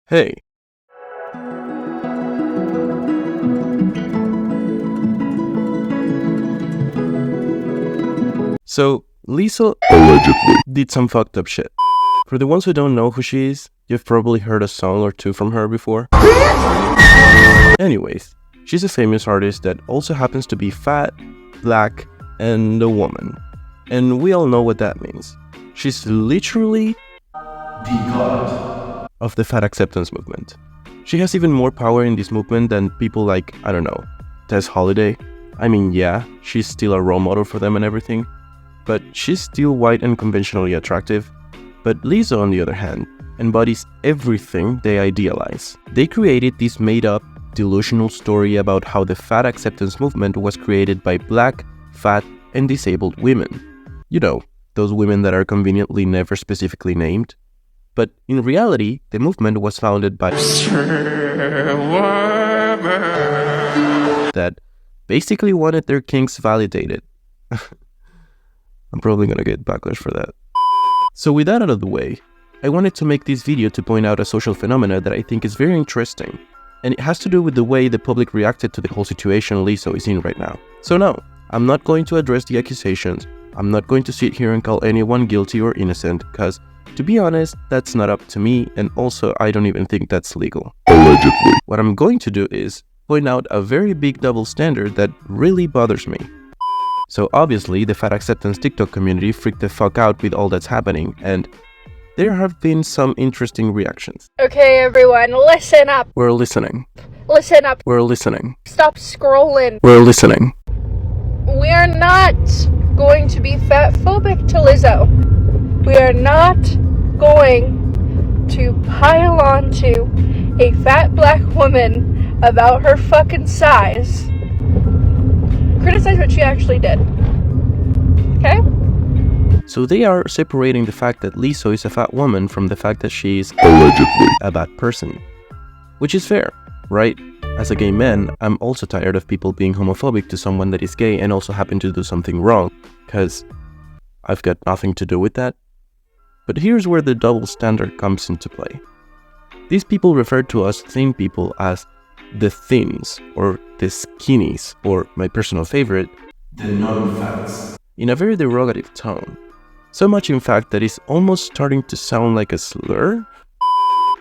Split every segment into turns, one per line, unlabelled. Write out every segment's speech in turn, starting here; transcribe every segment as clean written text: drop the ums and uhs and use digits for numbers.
Hey, so Lizzo allegedly did some fucked up shit. For the ones who don't know who she is, you've probably heard a song or two from her before. Anyways, she's a famous artist that also happens to be fat, black, and a woman. And we all know what that means. She's literally the god of the fat acceptance movement. She has even more power in this movement than people like, I don't know, Tess Holiday. I mean, yeah, she's still a role model for them and everything, but she's still white and conventionally attractive. But Lizzo, on the other hand, embodies everything they idealize. They created this made-up, delusional story about how the fat acceptance movement was created by black, fat, and disabled women. You know, those women that are conveniently never specifically named. But in reality, the movement was founded by that basically wanted their kinks validated. I'm probably gonna get backlash for that. So with that out of the way, I wanted to make this video to point out a social phenomena that I think is very interesting, and it has to do with the way the public reacted to the whole situation Lizzo is in right now. So no, I'm not going to address the accusations, I'm not going to sit here and call anyone guilty or innocent, because to be honest, that's not up to me, and also I don't even think that's legal. Allegedly. What I'm going to do is point out a very big double standard that really bothers me. So obviously, the fat acceptance TikTok community freaked the fuck out with all that's happening, and there have been some interesting reactions.
Okay, everyone, listen up.
We're listening.
Listen up.
We're listening.
Stop scrolling.
We're listening.
We are not going to be fat phobic to Lizzo. We are not going to pile on to a fat black woman about her fucking size. Criticize what she actually did. Okay?
So they are separating the fact that Lizzo is a fat woman from the fact that she's allegedly a bad person. Which is fair, right? As a gay man, I'm also tired of people being homophobic to someone that is gay and also happen to do something wrong, because I've got nothing to do with that. But here's where the double standard comes into play. These people refer to us thin people as the thins, or the skinnies, or my personal favorite, the non-fats, in a very derogative tone. So much in fact that it's almost starting to sound like a slur.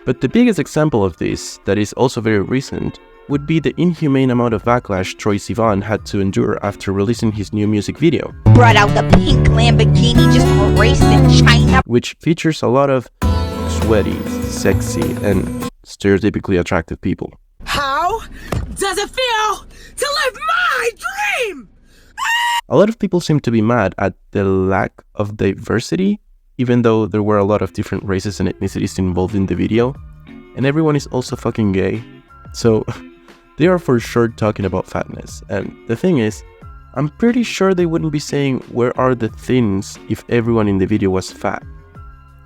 But the biggest example of this, that is also very recent, would be the inhumane amount of backlash Troye Sivan had to endure after releasing his new music video.
Brought out the pink Lamborghini just for a race in China.
Which features a lot of sweaty, sexy, and stereotypically attractive people.
How does it feel to live my dream?
A lot of people seem to be mad at the lack of diversity, even though there were a lot of different races and ethnicities involved in the video, and everyone is also fucking gay, so they are for sure talking about fatness. And the thing is, I'm pretty sure they wouldn't be saying where are the thins if everyone in the video was fat.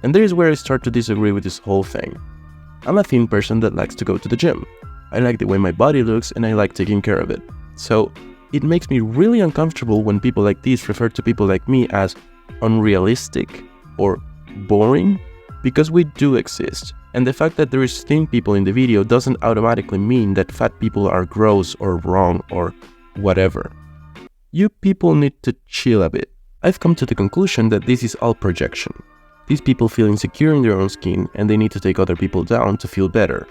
And there's where I start to disagree with this whole thing. I'm a thin person that likes to go to the gym. I like the way my body looks and I like taking care of it. So it makes me really uncomfortable when people like these refer to people like me as unrealistic or boring, because we do exist. And the fact that there is thin people in the video doesn't automatically mean that fat people are gross or wrong or whatever. You people need to chill a bit. I've come to the conclusion that this is all projection. These people feel insecure in their own skin and they need to take other people down to feel better.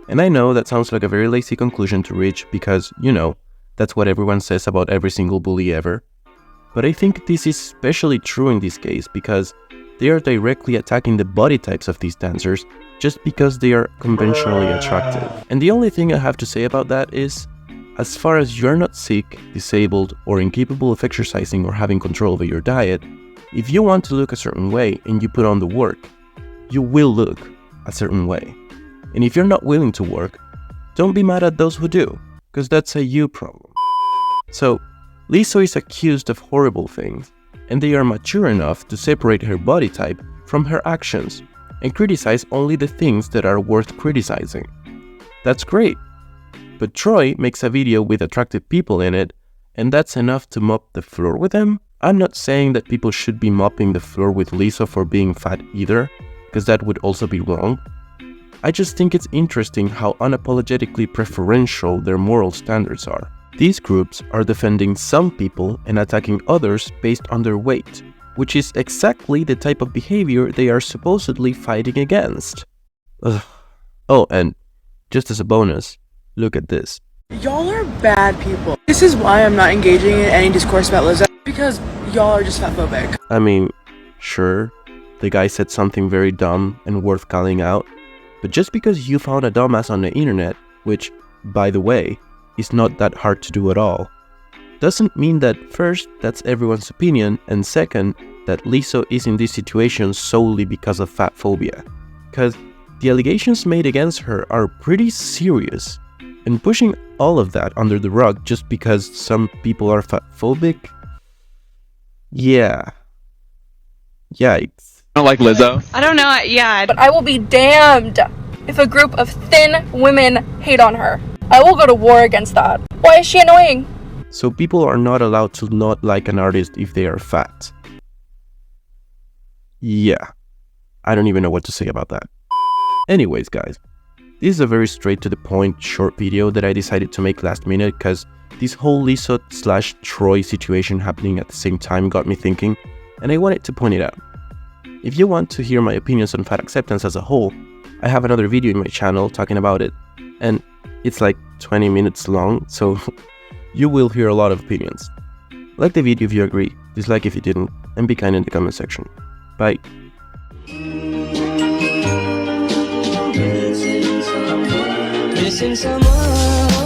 And I know that sounds like a very lazy conclusion to reach because, you know, that's what everyone says about every single bully ever. But I think this is especially true in this case because they are directly attacking the body types of these dancers just because they are conventionally attractive. And the only thing I have to say about that is, as far as you're not sick, disabled, or incapable of exercising or having control over your diet, if you want to look a certain way and you put on the work, you will look a certain way. And if you're not willing to work, don't be mad at those who do, because that's a you problem. So, Lizzo is accused of horrible things, and they are mature enough to separate her body type from her actions and criticize only the things that are worth criticizing. That's great. But Troye makes a video with attractive people in it, and that's enough to mop the floor with him? I'm not saying that people should be mopping the floor with Lizzo for being fat either, because that would also be wrong. I just think it's interesting how unapologetically preferential their moral standards are. These groups are defending some people and attacking others based on their weight, which is exactly the type of behavior they are supposedly fighting against. Ugh. Oh, and just as a bonus, look at this.
Y'all are bad people. This is why I'm not engaging in any discourse about Lizzo, because y'all are just fatphobic.
I mean, sure, the guy said something very dumb and worth calling out, but just because you found a dumbass on the internet, which, by the way, is not that hard to do at all, doesn't mean that first, that's everyone's opinion, and second, that Lizzo is in this situation solely because of fat phobia. Because the allegations made against her are pretty serious, and pushing all of that under the rug just because some people are fat phobic? Yeah. Yikes.
I don't like Lizzo.
I don't know, yeah.
But I will be damned if a group of thin women hate on her. I will go to war against that. Why is she annoying?
So people are not allowed to not like an artist if they are fat. Yeah. I don't even know what to say about that. Anyways, guys. This is a very straight to the point short video that I decided to make last minute because this whole Lizzo/Troy situation happening at the same time got me thinking, and I wanted to point it out. If you want to hear my opinions on fat acceptance as a whole, I have another video in my channel talking about it, and it's like 20 minutes long, so you will hear a lot of opinions. Like the video if you agree, dislike if you didn't, and be kind in the comment section. Bye.
Missing someone.